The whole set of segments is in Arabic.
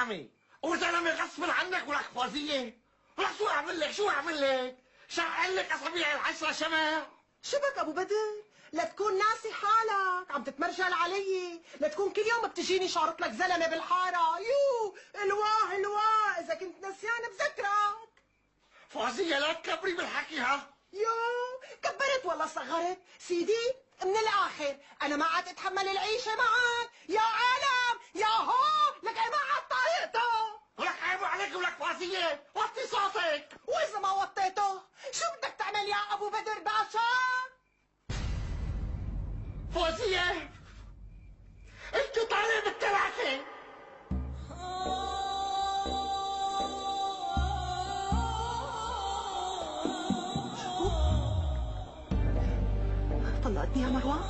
زلمه، وزلمه غصب عنك ولك فوزيه. لك شو اعمل لك؟ شو اعمل لك؟ شعل لك اصابيع العشره شمع. شبك ابو بدر؟ لا تكون ناسي حالك عم تتمرجل علي، لا تكون كل يوم بتجيني شارط لك زلمه بالحاره. يو الواه الواه، اذا كنت نسيان بذكرك. فوزيه لا تكبري بالحكي ها. يو كبرت ولا صغرت سيدي؟ من الاخر انا ما عاد اتحمل العيشه معك يا عالم يا هو، لك ما عاد طايقته. ولك عيب عليك ولك فوزيه، وطي صوتك. واذا ما وطيته شو بدك تعمل يا ابو بدر باشا؟ فوزيه انت طالع بالثلاثه. طلقتني يا مروان؟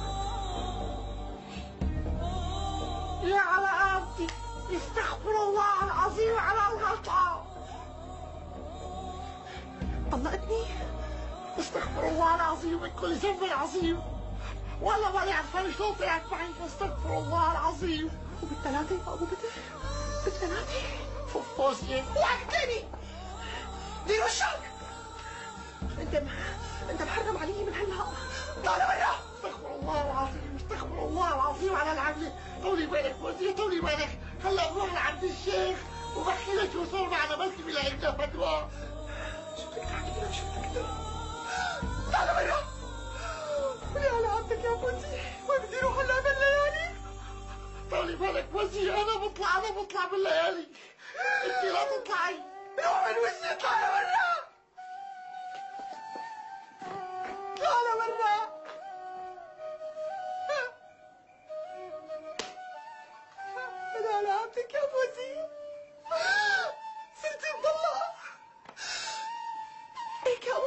يا على قامتي، استغفر الله العظيم على الغلطه. طلقتني؟ استغفر الله العظيم من كل ذنب عظيم. والله ماني عرفان شلون طلعت معي. استغفر الله العظيم. وبالثلاثة يا ابو بدر؟ بالثلاثة؟ فوزيه وقتني دير وشك. انت محرم علي من هلا. طالع برا. استغفر الله العظيم، استغفر الله العظيم على العمله. طولي بالك فوزيه، طولي بالك. هلا بروح لعند الشيخ وبحكي له شو صار معنا، بلكي بيلاقي لنا فتوى. شو بدك تحكي لك؟ شو بدك تقول؟ طالع برا. ولي على عبدك يا فوزي، وين بدي اروح هلا بالليالي؟ طولي بالك فوزيه، انا بطلع بالليالي. انت لا تطلعي. روح من وشي. طالع برا. طالع برا. ولي على عبدك يا فوزي، صرتي مطلقة. هيك يا ام